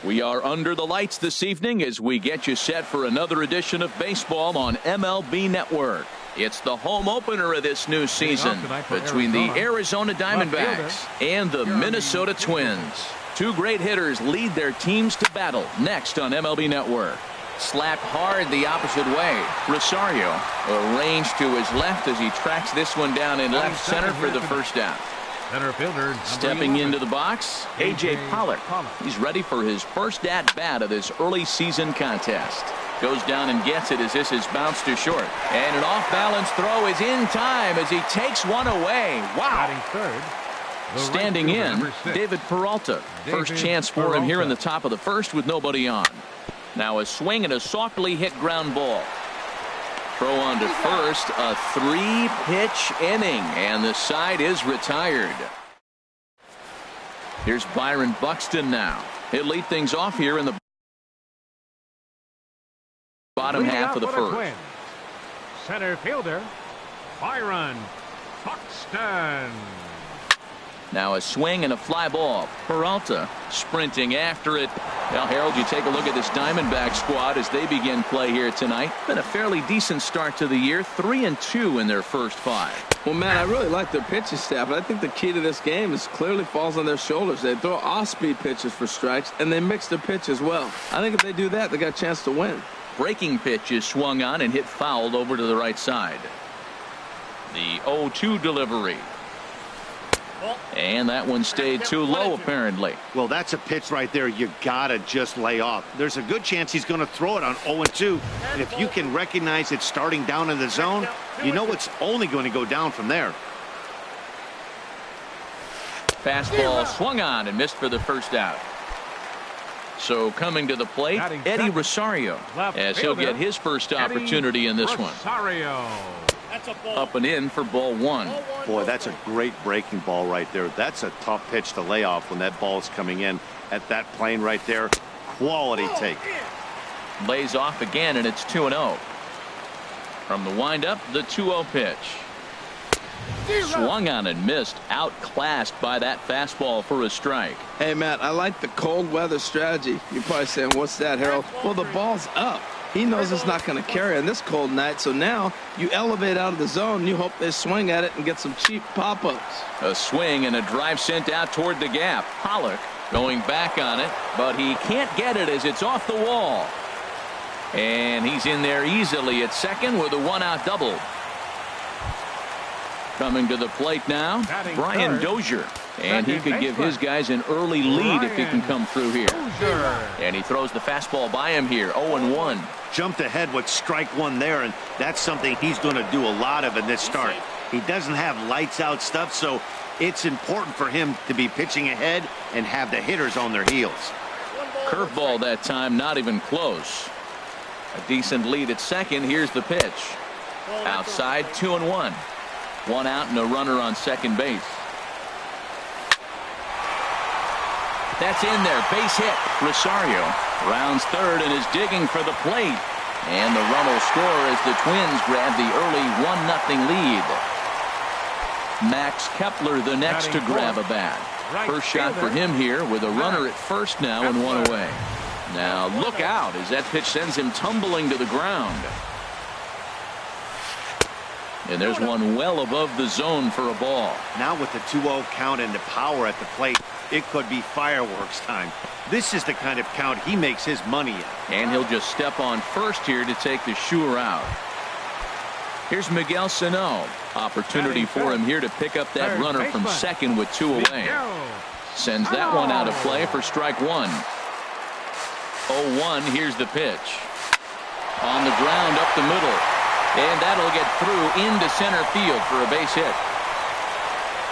We are under the lights this evening as we get you set for another edition of baseball on MLB Network. It's the home opener of this new season between the Arizona Diamondbacks and the Minnesota Twins. Two great hitters lead their teams to battle next on MLB Network. Slapped hard the opposite way. Rosario arranged to his left as he tracks this one down in left center for the first out. Center fielder stepping into the box, A.J. Pollock. He's ready for his first at-bat of this early season contest. Goes down and gets it as this is bounced to short. And an off-balance throw is in time as he takes one away. Wow. Standing in, David Peralta. First chance for him here in the top of the first with nobody on. Now a swing and a softly hit ground ball. Throw on to first, a 3-pitch inning, and the side is retired. Here's Byron Buxton now. He'll lead things off here in the bottom half of the first. Center fielder, Byron Buxton. Now a swing and a fly ball. Peralta sprinting after it. Well, Harold, you take a look at this Diamondback squad as they begin play here tonight. Been a fairly decent start to the year. 3-2 in their first 5. Well, man, I really like their pitching staff. I think the key to this game is clearly falls on their shoulders. They throw off-speed pitches for strikes, and they mix their pitch as well. I think if they do that, they got a chance to win. Breaking pitch is swung on and hit fouled over to the right side. The 0-2 delivery. And that one stayed too low, apparently. Well, that's a pitch right there you gotta just lay off. There's a good chance he's going to throw it on 0-2. And if you can recognize it starting down in the zone, you know it's only going to go down from there. Fastball swung on and missed for the first out. So coming to the plate, Eddie Rosario, as he'll get his first opportunity in this one. Up and in for ball 1. Boy, that's a great breaking ball right there. That's a tough pitch to lay off when that ball is coming in at that plane right there. Quality take. Lays off again, and it's 2-0. From the windup, the 2-0 pitch. Swung on and missed. Outclassed by that fastball for a strike. Hey, Matt, I like the cold weather strategy. You're probably saying, what's that, Harold? Well, the ball's up. He knows it's not going to carry on this cold night, so now you elevate out of the zone. You hope they swing at it and get some cheap pop-ups. A swing and a drive sent out toward the gap. Pollock going back on it, but he can't get it as it's off the wall. And he's in there easily at second with a 1-out double. Coming to the plate now, Brian Dozier. And he could give his guys an early lead if he can come through here. And he throws the fastball by him here, 0-1. Jumped ahead with strike one there, and that's something he's going to do a lot of in this start. He doesn't have lights out stuff, so it's important for him to be pitching ahead and have the hitters on their heels. Curveball that time, not even close. A decent lead at second. Here's the pitch. Outside, 2-1. 1 out and a runner on second base. That's in there. Base hit. Rosario rounds third and is digging for the plate. And the run will score as the Twins grab the early 1-0 lead. Max Kepler the next to grab a bat. First shot for him here with a runner at first now and 1 away. Now look out as that pitch sends him tumbling to the ground. And there's one well above the zone for a ball. Now with the 2-0 count and the power at the plate, it could be fireworks time. This is the kind of count he makes his money in. And he'll just step on first here to take the Shure out. Here's Miguel Sano. Opportunity for him here to pick up that runner from second with 2 away. Sends that one out of play for strike 1. 0-1. Here's the pitch. On the ground up the middle. And that'll get through into center field for a base hit.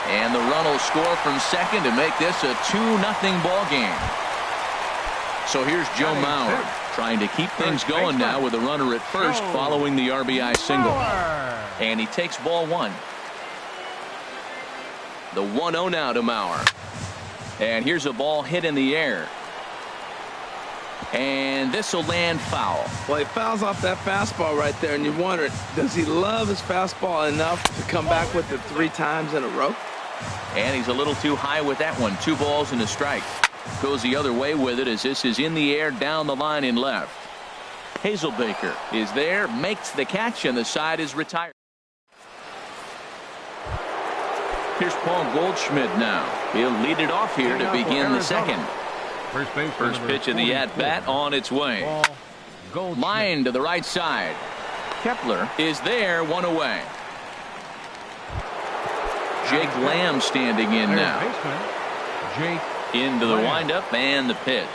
And the run will score from second to make this a 2-0 ball game. So here's Joe Mauer trying to keep things going now with a runner at first following the RBI single. And he takes ball 1. The 1-0 now to Mauer. And here's a ball hit in the air. And this will land foul. Well, he fouls off that fastball right there, and you wonder, does he love his fastball enough to come back with it 3 times in a row? And he's a little too high with that one. 2 balls and a strike. Goes the other way with it as this is in the air down the line in left. Hazelbaker is there, makes the catch, and the side is retired. Here's Paul Goldschmidt now. He'll lead it off here to begin the second. First pitch of the at-bat on its way. Line to the right side. Kepler is there, one away. Jake Lamb standing in now. Into the windup and the pitch.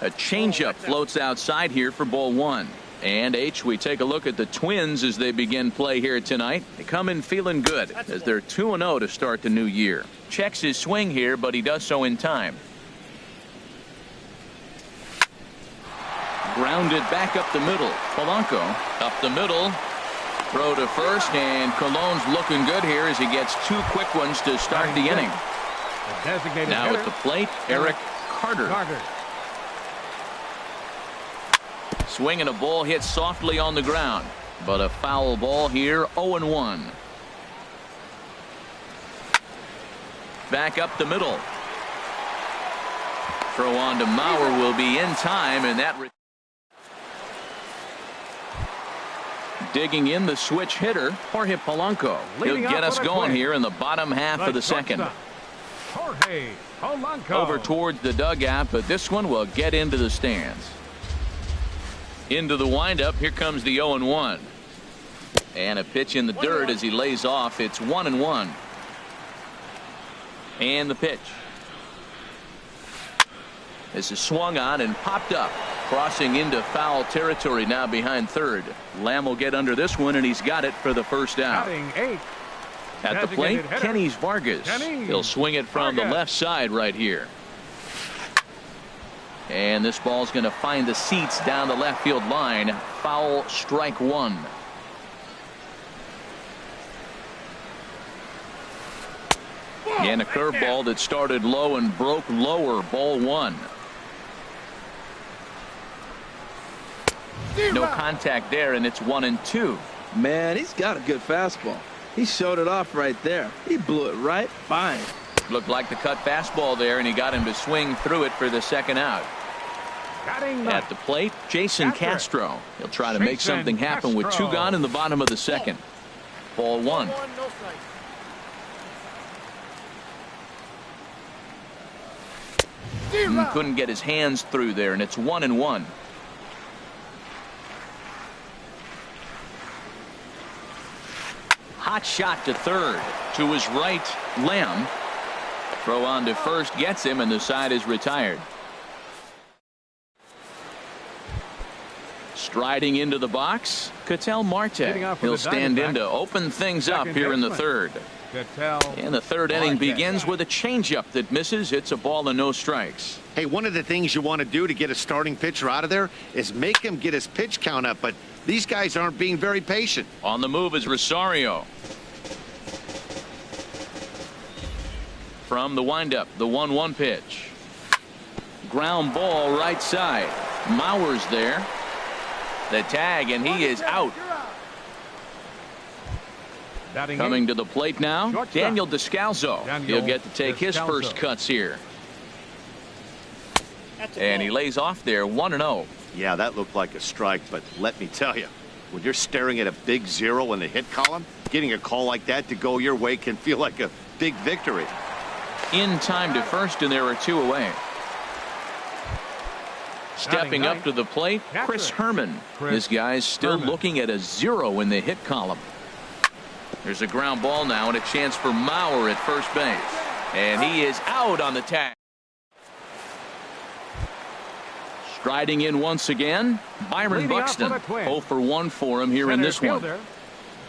A changeup floats outside here for ball one. And we take a look at the Twins as they begin play here tonight. They come in feeling good as they're 2-0 to start the new year. Checks his swing here, but he does so in time. Grounded back up the middle. Polanco up the middle. Throw to first, and Colon's looking good here as he gets two quick ones to start the inning. Now at the plate, Eric Carter. Swinging a ball hit softly on the ground, but a foul ball here, 0-1. Back up the middle. Throw on to Mauer will be in time, and that digging in the switch hitter, Jorge Polanco. He'll get us going here in the bottom half of the second. Jorge Polanco. Over towards the dugout, but this one will get into the stands. Into the windup. Here comes the 0-1. And a pitch in the dirt as he lays off. It's 1-1. And the pitch. This is swung on and popped up. Crossing into foul territory now behind third. Lamb will get under this one, and he's got it for the first out. At the plate, Kenys Vargas. He'll swing it from the left side right here. And this ball's going to find the seats down the left field line. Foul, strike one. And a curveball that started low and broke lower. Ball one. No contact there, and it's 1-2. Man, he's got a good fastball. He showed it off right there. He blew it right by him. Looked like the cut fastball there, and he got him to swing through it for the second out. At the plate, Jason Castro. He'll try to make something happen with two gone in the bottom of the second. Ball one. Couldn't get his hands through there, and it's 1-1. Hot shot to third. To his right, Lamb. Throw on to first gets him, and the side is retired. Striding into the box, Ketel Marte. He'll stand in to open things up here in the third. And the third inning begins with a changeup that misses. It's a ball and no strikes. Hey, one of the things you want to do to get a starting pitcher out of there is make him get his pitch count up, but these guys aren't being very patient. On the move is Rosario. From the windup, the 1-1 pitch. Ground ball right side. Mauer's there. The tag, and he is out. Coming to the plate now, Daniel Descalso. He'll get to take his first cuts here. And he lays off there, 1-0. Yeah, that looked like a strike, but let me tell you, when you're staring at a big 0 in the hit column, getting a call like that to go your way can feel like a big victory. In time to first, and there are two away. Stepping up to the plate, Chris Herman. This guy's still looking at a 0 in the hit column. There's a ground ball now and a chance for Mauer at first base. And he is out on the tag. Striding in once again, Byron Buxton. 0 for 1 for him here in this one.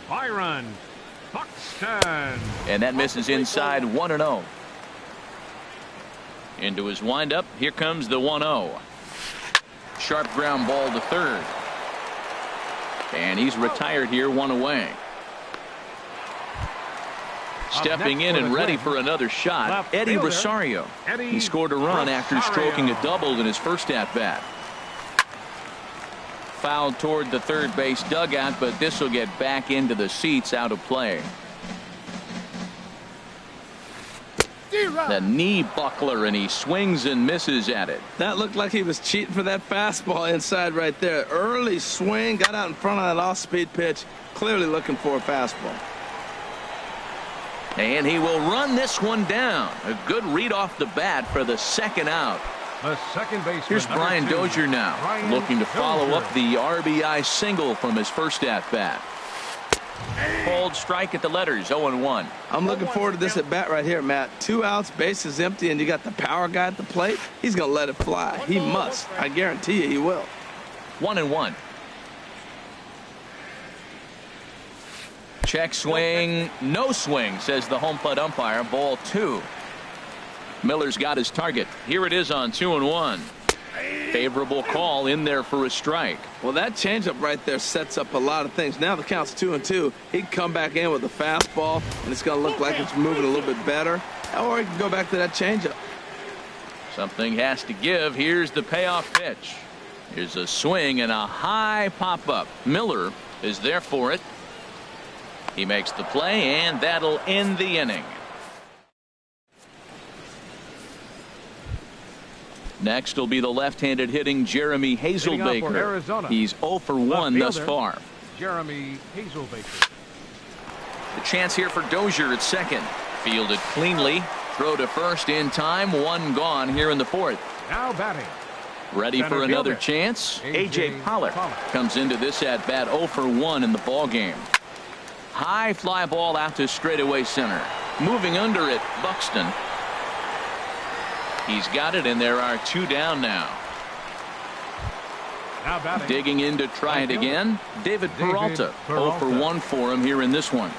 Byron Buxton. And that misses inside, 1-0. Into his windup, here comes the 1-0. Sharp ground ball to third. And he's retired here, one away. Stepping in and ready for another shot, Eddie Rosario. He scored a run after stroking a double in his first at-bat. Fouled toward the third base dugout, but this will get back into the seats, out of play. The knee buckler, and he swings and misses at it. That looked like he was cheating for that fastball inside right there. Early swing, got out in front of that off-speed pitch, clearly looking for a fastball. And he will run this one down. A good read off the bat for the second out. The second baseman. Here's Brian Dozier now, looking to follow up the RBI single from his first at-bat. Cold strike at the letters, 0-1. I'm looking forward to this at bat right here, Matt. 2 outs, bases empty, and you got the power guy at the plate. He's going to let it fly. He must. I guarantee you he will. 1-1. Check swing, no swing, says the home plate umpire. Ball 2. Miller's got his target. Here it is on 2-1. Favorable call in there for a strike. Well, that changeup right there sets up a lot of things. Now the count's 2-2. He can come back in with a fastball, and it's going to look like it's moving a little bit better. Or he can go back to that changeup. Something has to give. Here's the payoff pitch. Here's a swing and a high pop-up. Miller is there for it. He makes the play, and that'll end the inning. Next will be the left-handed hitting Jeremy Hazelbaker. He's 0 for 1 thus far. Jeremy Hazelbaker. The chance here for Dozier at second. Fielded cleanly. Throw to first in time. 1 gone here in the 4th. Now batting. Ready for another chance. A.J. Pollock comes into this at bat 0 for 1 in the ball game. High fly ball out to straightaway center. Moving under it, Buxton. He's got it, and there are 2 down now. Digging in to try it again. David Peralta. 0 for 1 for him here in this one.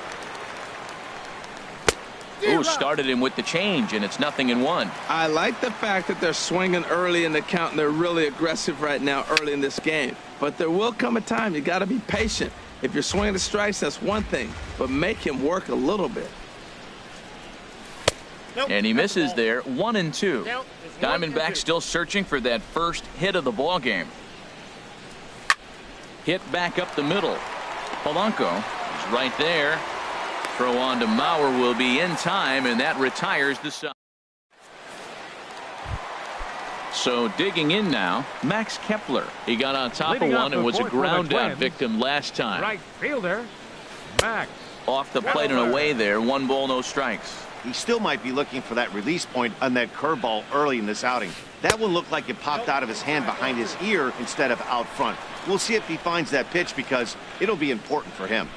Ooh, started him with the change, and it's 0-1. I like the fact that they're swinging early in the count, and they're really aggressive right now early in this game. But there will come a time you got to be patient. If you're swinging the strikes, that's one thing, but make him work a little bit. And he misses there. 1-2. Diamondbacks still searching for that first hit of the ball game. Hit back up the middle. Polanco is right there. Throw on to Mauer will be in time, and that retires the side. So digging in now, Max Kepler. He got on top of one and was a ground out victim last time. Right fielder, Max. Off the plate and away there. 1 ball, no strikes. He still might be looking for that release point on that curveball early in this outing. That one looked like it popped out of his hand behind his ear instead of out front. We'll see if he finds that pitch because it'll be important for him.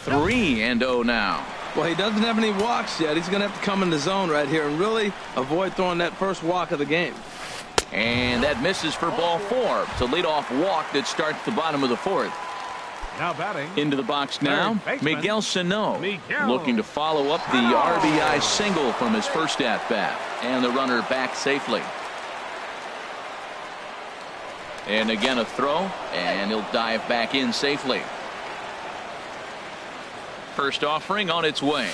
3-0 now. Well, he doesn't have any walks yet. He's going to have to come in the zone right here and really avoid throwing that first walk of the game. And that misses for ball 4. It's a leadoff walk that starts the bottom of the 4th. Now batting. Into the box now, Miguel Sano. Looking to follow up the RBI single from his first at-bat. And the runner back safely. And again a throw, and he'll dive back in safely. First offering on its way.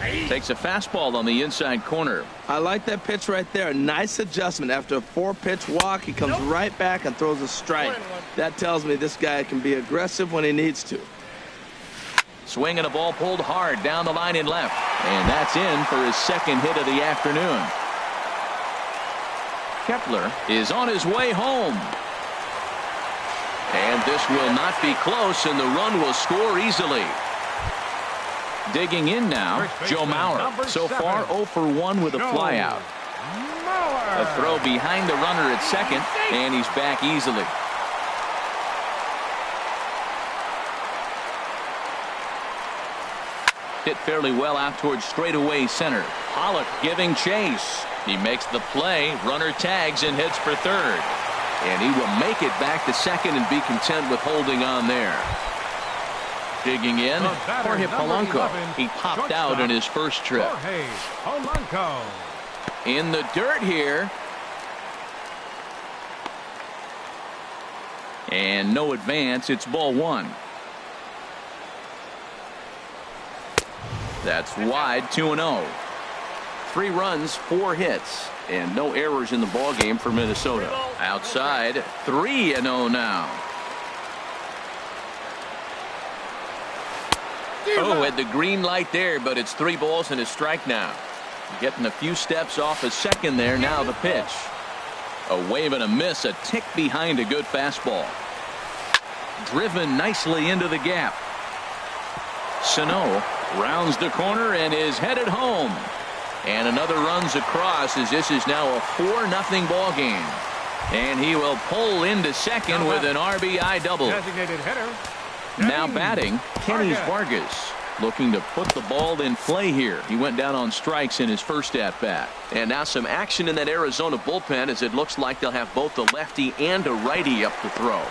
Takes a fastball on the inside corner. I like that pitch right there. Nice adjustment. After a 4-pitch walk, he comes right back and throws a strike. That tells me this guy can be aggressive when he needs to. Swing and a ball pulled hard down the line in left. And that's in for his second hit of the afternoon. Kepler is on his way home. And this will not be close, and the run will score easily. Digging in now, Joe Mauer. So far 0 for 1 with a flyout. A throw behind the runner at second, and he's back easily. Hit fairly well out towards straightaway center. Pollock giving chase. He makes the play. Runner tags and heads for third. And he will make it back to second and be content with holding on there. Digging in, Jorge Polanco. He popped out in his first trip. Jorge Polanco. In the dirt here. And no advance. It's ball 1. That's wide, 2-0. 3 runs, 4 hits, and no errors in the ball game for Minnesota. Outside, 3-0 now. Oh, had the green light there, but it's 3 balls and a strike now. Getting a few steps off a second there. Now the pitch. A wave and a miss. A tick behind a good fastball. Driven nicely into the gap. Sano rounds the corner and is headed home. And another runs across as this is now a 4-0 ball game. And he will pull into second with an RBI double. Designated hitter. Now batting, Kenny Vargas, looking to put the ball in play here. He went down on strikes in his first at bat. And now some action in that Arizona bullpen as it looks like they'll have both a lefty and a righty up to throw.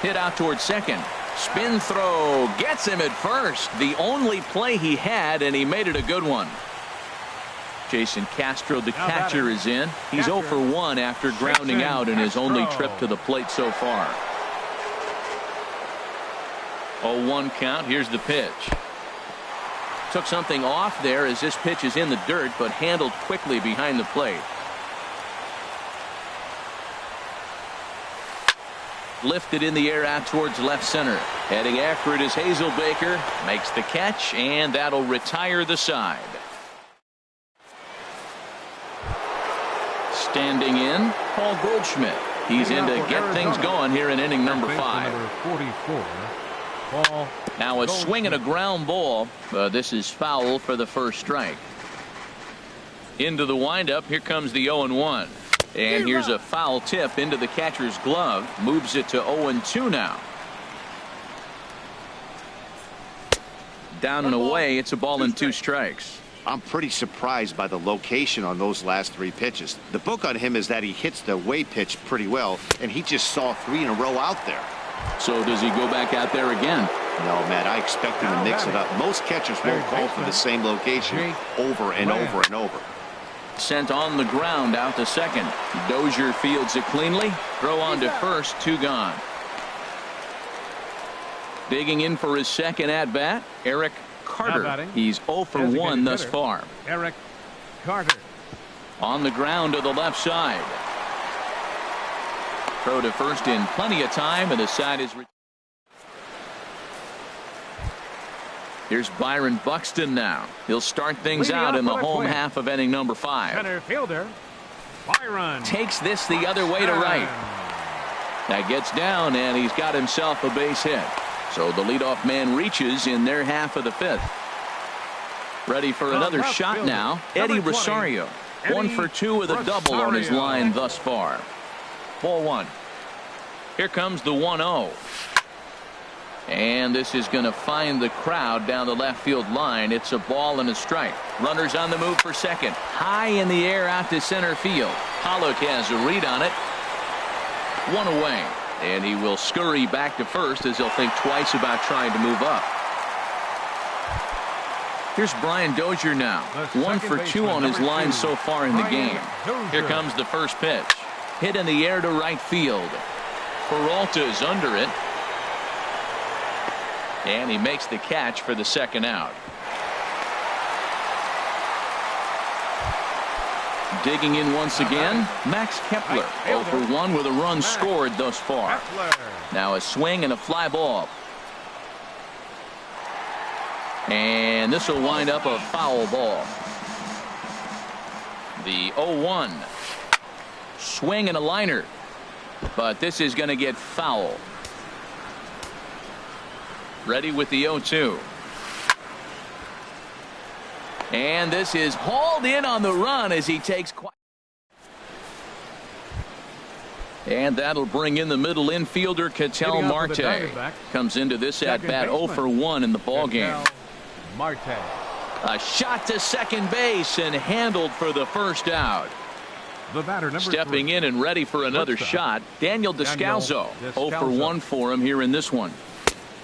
Hit out towards second. Spin throw gets him at first. The only play he had, and he made it a good one. Jason Castro, the catcher, is in. He's 0 for 1 after grounding out in his only trip to the plate so far. 0-1 count. Here's the pitch. Took something off there as this pitch is in the dirt, but handled quickly behind the plate. Lifted in the air out towards left center. Heading after it is Hazelbaker. Makes the catch, and that'll retire the side. Standing in, Paul Goldschmidt. He's in to get things going here in inning number 5. Number 44, Paul. Now a swing and a ground ball. This is foul for the first strike. Into the windup. Here comes the 0-1. And here's a foul tip into the catcher's glove. Moves it to 0-2 now. Down and away. It's a ball and 2 strikes. I'm pretty surprised by the location on those last 3 pitches. The book on him is that he hits the away pitch pretty well, and he just saw 3 in a row out there. So does he go back out there again? No, Matt, I expect him to mix it up. Most catchers won't call for the same location over and over and over. Sent on the ground out to second. Dozier fields it cleanly. Throw on to first. 2 gone. Digging in for his second at bat, Eric Carter. He's 0 for 1 thus far. Eric Carter. On the ground to the left side. Throw to first in plenty of time, and the side is. Here's Byron Buxton now. He'll start things out in the home half of inning number 5. Center fielder Byron takes this the other way to right. That gets down, and he's got himself a base hit. So the leadoff man reaches in their half of the 5th. Ready for another shot now. Eddie Rosario. 1 for 2 with a double on his line thus far. Ball 1. Here comes the 1-0. And this is going to find the crowd down the left field line. It's a ball and a strike. Runners on the move for second. High in the air out to center field. Pollock has a read on it. 1 away. And he will scurry back to first as he'll think twice about trying to move up. Here's Brian Dozier now. 1 for 2 on his line so far in the game. Here comes the first pitch. Hit in the air to right field. Peralta is under it. And he makes the catch for the second out. Digging in once again, Max Kepler. 0 for 1 with a run scored thus far. Now a swing and a fly ball. And this will wind up a foul ball. The 0-1. Swing and a liner. But this is going to get foul. Ready with the 0-2. And this is hauled in on the run as he takes quite. And that'll bring in the middle infielder Ketel Marte. Comes into this at bat 0 for 1 in the ball game. Marte. A shot to second base and handled for the first out. The batter number Stepping 3. in and ready for another shot, Daniel Descalso. 0 for 1 for him here in this one.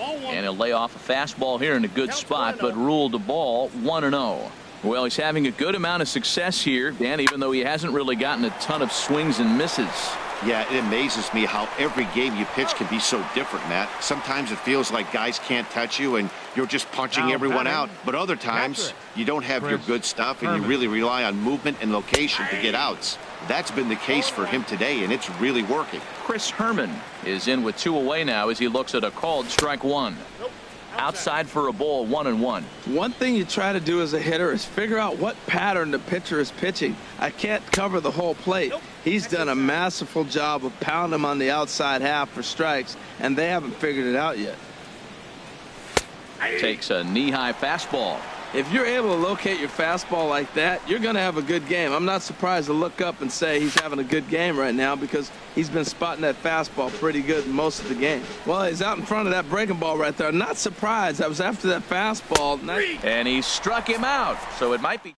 And he'll lay off a fastball here in a good spot, but ruled the ball 1-0. Well, he's having a good amount of success here, Dan, even though he hasn't really gotten a ton of swings and misses. Yeah, it amazes me how every game you pitch can be so different, Matt. Sometimes it feels like guys can't touch you and you're just punching everyone out. But other times you don't have your good stuff and you really rely on movement and location to get outs. That's been the case for him today, and it's really working. Chris Herman is in with 2 away now as he looks at a called strike 1. Outside for a ball, 1-1. One thing you try to do as a hitter is figure out what pattern the pitcher is pitching. I can't cover the whole plate. He's done a masterful job of pounding him on the outside half for strikes, and they haven't figured it out yet. Takes a knee-high fastball. If you're able to locate your fastball like that, you're going to have a good game. I'm not surprised to look up and say he's having a good game right now because he's been spotting that fastball pretty good most of the game. Well, he's out in front of that breaking ball right there. Not surprised. I was after that fastball. And he struck him out, so it might be.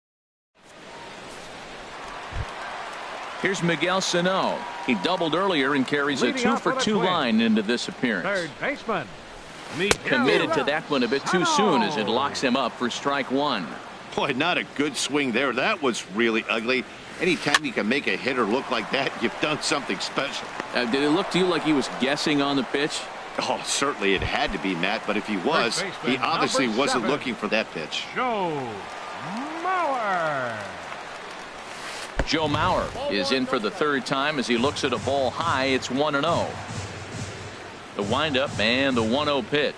Here's Miguel Sano. He doubled earlier and carries a 2-for-2 line into this appearance. Third baseman. Committed to that one a bit too soon as it locks him up for strike one. Boy, not a good swing there. That was really ugly. Anytime you can make a hitter look like that, you've done something special. Did it look to you like he was guessing on the pitch? Oh, certainly it had to be, Matt, but if he was, he obviously wasn't looking for that pitch. Joe Mauer. Joe Mauer is in for the third time as he looks at a ball high. It's 1-0. The windup and the 1-0 pitch.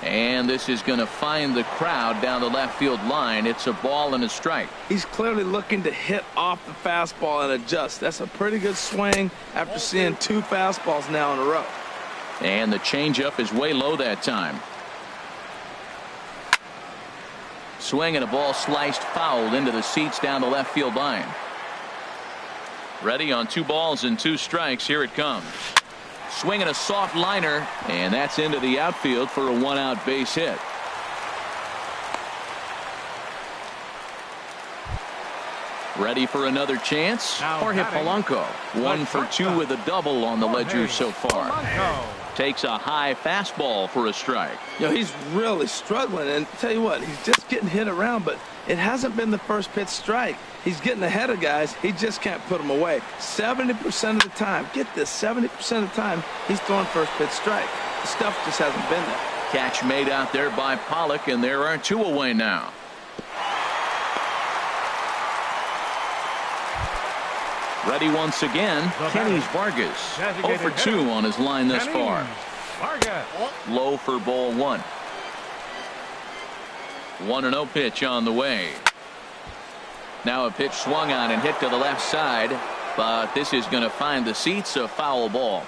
And this is going to find the crowd down the left field line. It's a ball and a strike. He's clearly looking to hit off the fastball and adjust. That's a pretty good swing after seeing 2 fastballs now in a row. And the changeup is way low that time. Swing and a ball sliced fouled into the seats down the left field line. Ready on 2 balls and 2 strikes. Here it comes. Swinging a soft liner, and that's into the outfield for a 1-out base hit. Ready for another chance? Jorge Polanco, 1 for 2 with a double on the ledger so far. Takes a high fastball for a strike. You know, he's really struggling, and tell you what, he's just getting hit around, but it hasn't been the first pitch strike. He's getting ahead of guys. He just can't put them away. 70% of the time, get this, 70% of the time, he's throwing first pitch strike. The stuff just hasn't been there. Catch made out there by Pollock, and there are 2 away now. Ready once again, Kenny Vargas. 0 for 2 on his line thus far. Low for ball 1. 1-0 pitch on the way. Now a pitch swung on and hit to the left side, but this is going to find the seats, a foul ball.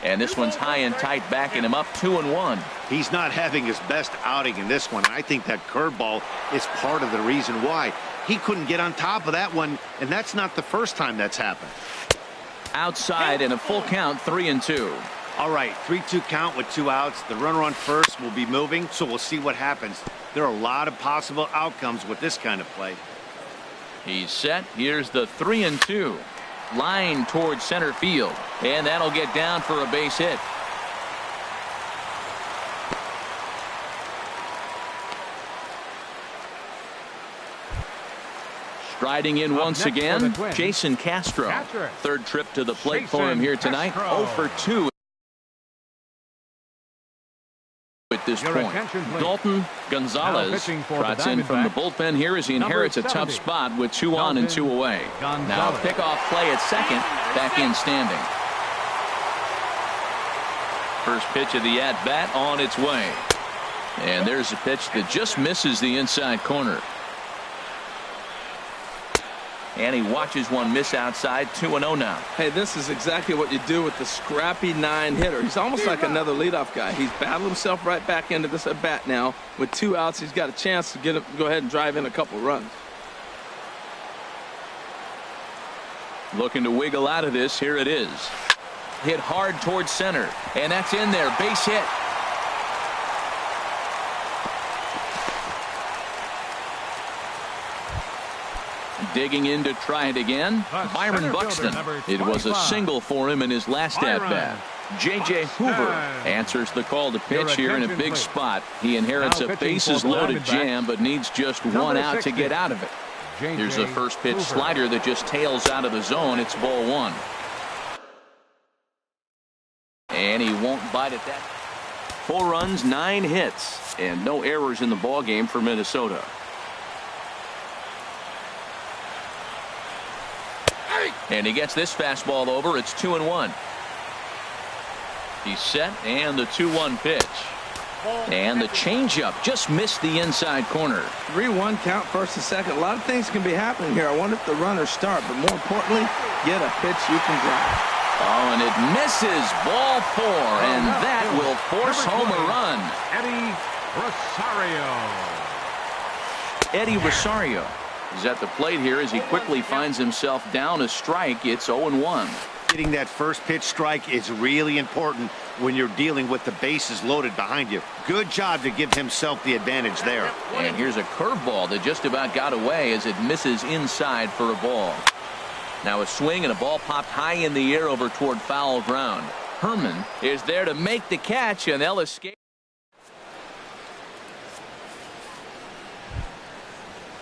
And this one's high and tight, backing him up 2-1. He's not having his best outing in this one. I think that curveball is part of the reason why. He couldn't get on top of that one, and that's not the first time that's happened. Outside and a full count, 3-2. All right, 3-2 count with 2 outs. The runner on first will be moving, so we'll see what happens. There are a lot of possible outcomes with this kind of play. He's set. Here's the 3-2. Line towards center field, and that'll get down for a base hit. Striding in once again, Jason Castro. Third trip to the plate for him here tonight. 0 for 2 at this point. Dalton Gonzalez trots in from the bullpen here as he inherits a tough spot with 2 on and 2 away. Now a pickoff play at second, back in standing. First pitch of the at-bat on its way. And there's a pitch that just misses the inside corner. And he watches one miss outside. 2-0 now. Hey, this is exactly what you do with the scrappy 9 hitter. He's almost like another leadoff guy. He's battled himself right back into this at bat now. With 2 outs, he's got a chance to go ahead and drive in a couple runs. Looking to wiggle out of this. Here it is. Hit hard towards center, and that's in there. Base hit. Digging in to try it again, Byron Buxton. It was a single for him in his last at-bat. J.J. Hoover answers the call to pitch here in a big spot. He inherits a bases-loaded jam, but needs just 1 out to get out of it. Here's a first pitch slider that just tails out of the zone. It's ball 1. And he won't bite at that. 4 runs, 9 hits, and no errors in the ballgame for Minnesota. And he gets this fastball over. It's 2-1. He's set, and the 2-1 pitch. And the changeup just missed the inside corner. 3-1 count, first and second. A lot of things can be happening here. I wonder if the runners start, but more importantly, get a pitch you can drive. Oh, and it misses. Ball 4, and that will force home a run. Eddie Rosario. Eddie Rosario is at the plate here as he quickly finds himself down a strike. It's 0-1. Getting that first pitch strike is really important when you're dealing with the bases loaded behind you. Good job to give himself the advantage there. And here's a curveball that just about got away as it misses inside for a ball. Now a swing and a ball popped high in the air over toward foul ground. Herman is there to make the catch, and they'll escape.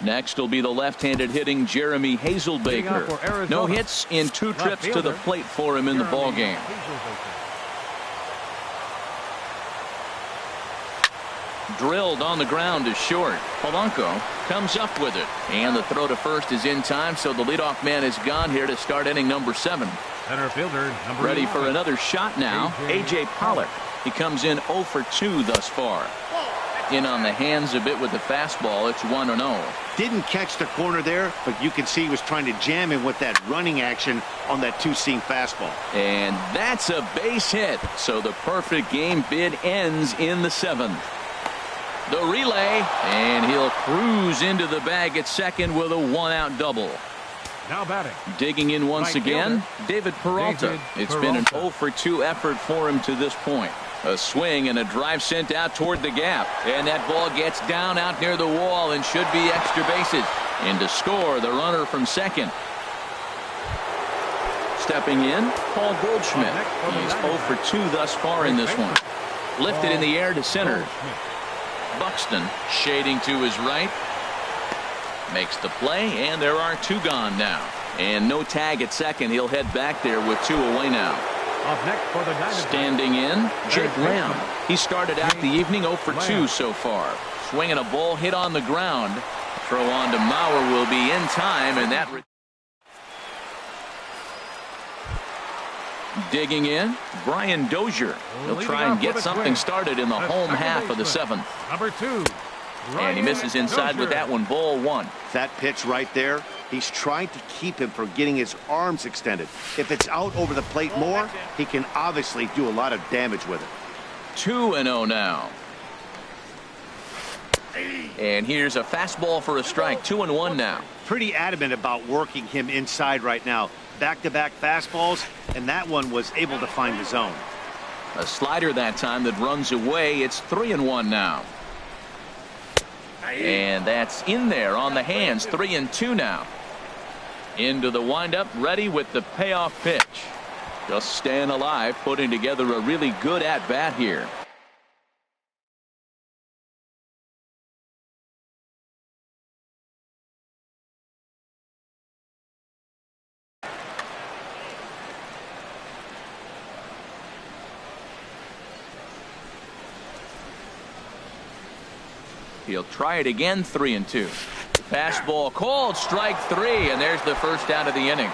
Next will be the left-handed hitting Jeremy Hazelbaker. No hits in 2 trips to the plate for him in the ballgame. Drilled on the ground to short. Polanco comes up with it. And the throw to first is in time, so the leadoff man is gone here to start inning number 7. Center fielder, Ready for another shot now, A.J. Pollock. He comes in 0 for 2 thus far. In on the hands a bit with the fastball. It's 1-0. Didn't catch the corner there, but you can see he was trying to jam him with that running action on that 2-seam fastball. And that's a base hit. So the perfect game bid ends in the 7th. The relay, and he'll cruise into the bag at second with a 1-out double. Now batting. Digging in once again, David Peralta. It's been an 0 for 2 effort for him to this point. A swing and a drive sent out toward the gap. And that ball gets down out near the wall and should be extra bases. And to score, the runner from second. Stepping in, Paul Goldschmidt. He's 0 for 2 thus far in this one. Lifted in the air to center. Buxton shading to his right. Makes the play, and there are 2 gone now. And no tag at second. He'll head back there with 2 away now. Up next for the standing in, Jake Lamb. He started out the evening 0 for 2 so far. Swinging a ball hit on the ground. Throw on to Mauer will be in time, and that. Digging in, Brian Dozier. He'll try and get something started in the home half of the 7th. Number 2. And he misses inside with that one. Ball 1. That pitch right there, he's trying to keep him from getting his arms extended. If it's out over the plate more, he can obviously do a lot of damage with it. 2-0 now. And here's a fastball for a strike. 2-1 now. Pretty adamant about working him inside right now. Back-to-back fastballs, and that one was able to find the zone. A slider that time that runs away. It's 3-1 now. And that's in there on the hands. 3-2 now. Into the windup, ready with the payoff pitch. Just staying alive, putting together a really good at-bat here. He'll try it again. 3-2. Fastball called, strike 3, and there's the first out of the inning.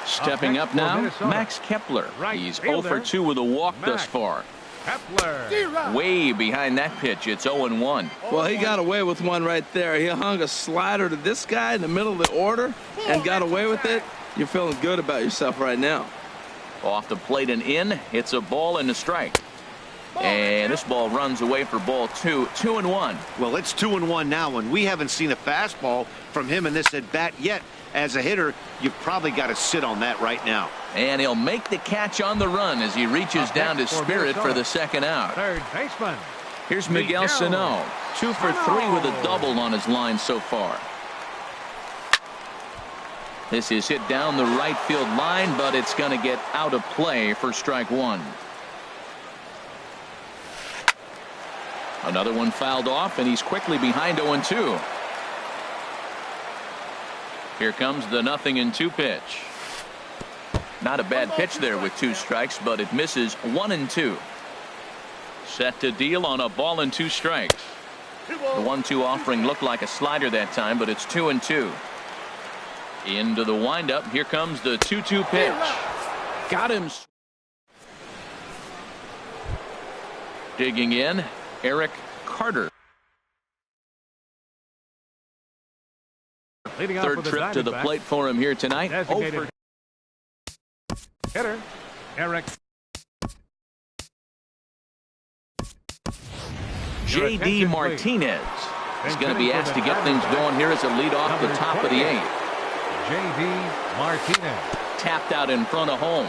Stepping up now, Max Kepler. He's 0 for 2 with a walk thus far. Kepler. Way behind that pitch. It's 0-1. Well, he got away with one right there. He hung a slider to this guy in the middle of the order and got away with it. You're feeling good about yourself right now. Off the plate and in. It's a ball and a strike. And this ball runs away for ball 2. 2-1. Well, it's 2-1 now, and we haven't seen a fastball from him in this at bat yet. As a hitter, you've probably got to sit on that right now. And he'll make the catch on the run as he reaches down to Spirit for the second out. Third baseman. Here's Miguel Sano. 2 for 3 with a double on his line so far. This is hit down the right field line, but it's going to get out of play for strike 1. Another one fouled off, and he's quickly behind 0-2. Here comes the 0-2 pitch. Not a bad pitch there with 2 strikes, but it misses. 1-2. Set to deal on a ball and 2 strikes. The 1-2 offering looked like a slider that time, but it's 2-2. Into the windup. Here comes the 2-2 pitch. Got him. Digging in, Eric Carter. Leading off Third with the trip to the Diamondbacks, plate for him here tonight. designated hitter, Eric. J.D. Martinez is going to be asked to get things going here as a lead off the top of the 8th. J.D. Martinez. Tapped out in front of home.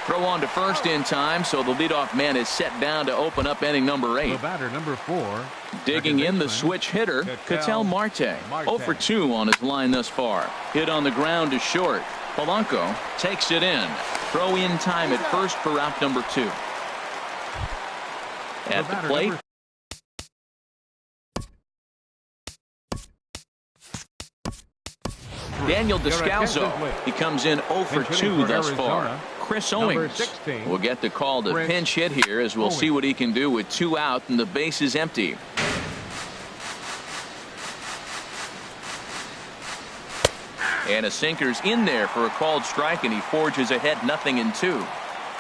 Throw on to first in time, so the leadoff man is set down to open up inning number 8. The batter, number 4. Digging in, the switch hitter, Ketel Marte. 0 for 2 on his line thus far. Hit on the ground to short. Polanco takes it in. Throw in time at first for out number 2. At the plate, Daniel Descalso. He comes in 0 for 2 thus far. Chris Owings will get the call to pinch hit here, as we'll see what he can do with 2 out and the base is empty. And a sinker's in there for a called strike, and he forges ahead 0-2.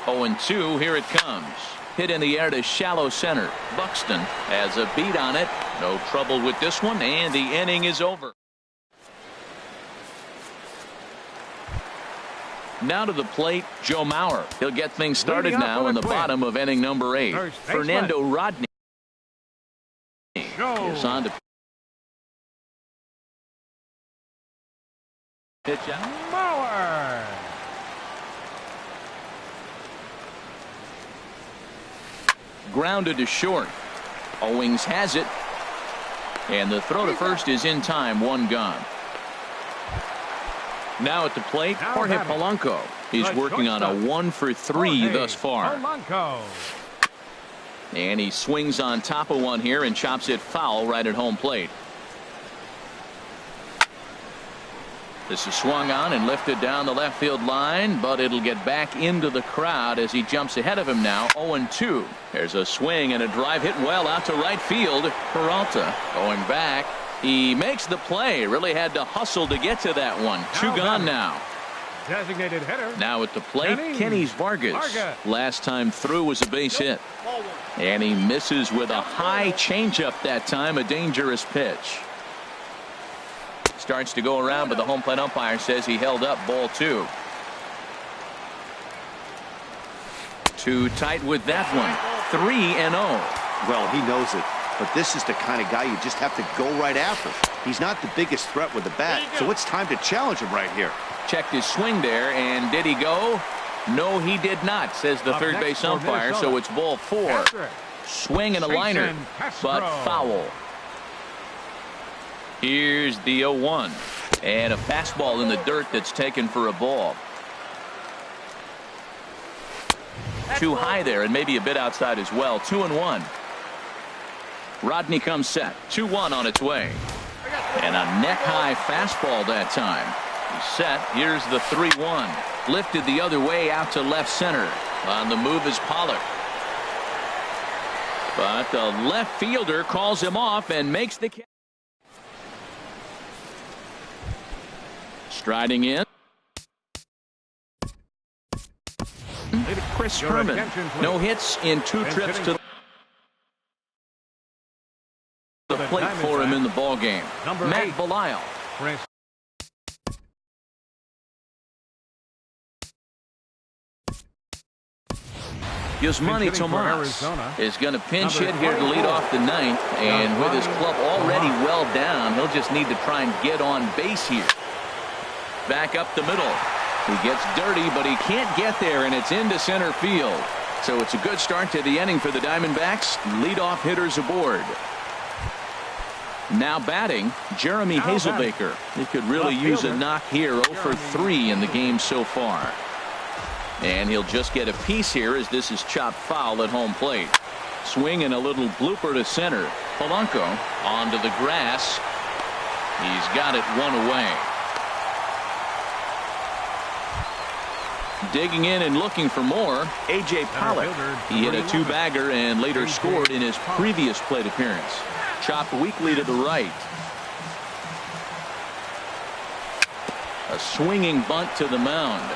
0-2, here it comes. Hit in the air to shallow center. Buxton has a beat on it. No trouble with this one, and the inning is over. Now to the plate, Joe Mauer. He'll get things started now in the bottom of inning number 8. Fernando Rodney is on to pitch out. Mauer. Grounded to short. Owings has it. And the throw to first is in time. 1 gone. Now at the plate, Jorge Polanco. He's working on a 1 for 3 thus far. Polanco. And he swings on top of one here and chops it foul right at home plate. This is swung on and lifted down the left field line, but it'll get back into the crowd as he jumps ahead of him now. 0-2. There's a swing and a drive hit well out to right field. Peralta going back. He makes the play. Really had to hustle to get to that one. 2 gone now. Designated hitter. Now at the plate, Kenny Vargas. Last time through was a base hit. And he misses with a high changeup that time. A dangerous pitch. Starts to go around, but the home plate umpire says he held up. Ball 2. Too tight with that one. 3-0. Well, he knows it. But this is the kind of guy you just have to go right after. He's not the biggest threat with the bat, so it's time to challenge him right here. Checked his swing there, and did he go? No, he did not, says the third base umpire, so it's ball 4. Swing and a liner, but foul. Here's the 0-1. And a fastball in the dirt that's taken for a ball. Too high there, and maybe a bit outside as well. 2-1. Rodney comes set. 2-1 on its way. And a neck-high fastball that time. He's set. Here's the 3-1. Lifted the other way out to left center. On the move is Pollard. But the left fielder calls him off and makes the catch. Striding in. Chris Herman. No hits in 2 trips to the plate for him in the ball game. Matt Belisle. Yasmani Tomas is going to pinch hit here to lead off the 9th, and with his club already well down, he'll just need to try and get on base here. Back up the middle. He gets dirty, but he can't get there, and it's into center field. So it's a good start to the inning for the Diamondbacks. Leadoff hitters aboard. Now batting, Jeremy Hazelbaker. He could really use a knock here. 0 for 3 in the game so far. And he'll just get a piece here as this is chopped foul at home plate. Swing and a little blooper to center. Polanco onto the grass. He's got it 1 away. Digging in and looking for more, A.J. Pollock. He hit a 2-bagger and later scored in his previous plate appearance. Chopped weakly to the right. A swinging bunt to the mound.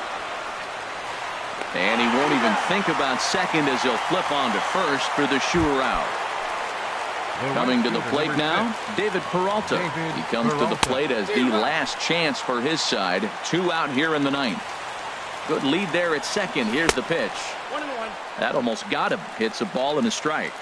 And he won't even think about second as he'll flip on to first for the sure out. Coming to the plate now, David Peralta. He comes to the plate as the last chance for his side. 2 out here in the 9th. Good lead there at second. Here's the pitch. That almost got him. Hits a ball and a strike.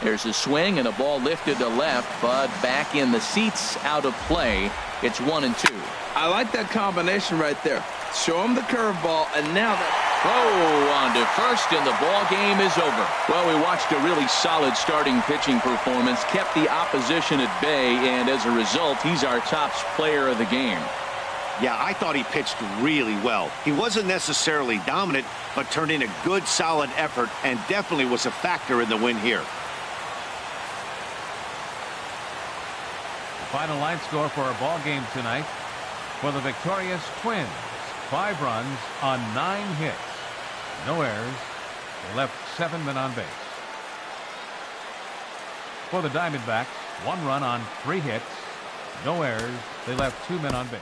There's a swing and a ball lifted to left, but back in the seats, out of play. It's 1-2. I like that combination right there. Show him the curveball, and now that throw on to first, and the ball game is over. Well, we watched a really solid starting pitching performance, kept the opposition at bay, and as a result, he's our top player of the game. Yeah, I thought he pitched really well. He wasn't necessarily dominant, but turned in a good, solid effort, and definitely was a factor in the win here. Final line score for our ball game tonight. For the victorious Twins, 5 runs on 9 hits. No errors. They left 7 men on base. For the Diamondbacks, 1 run on 3 hits. No errors. They left 2 men on base.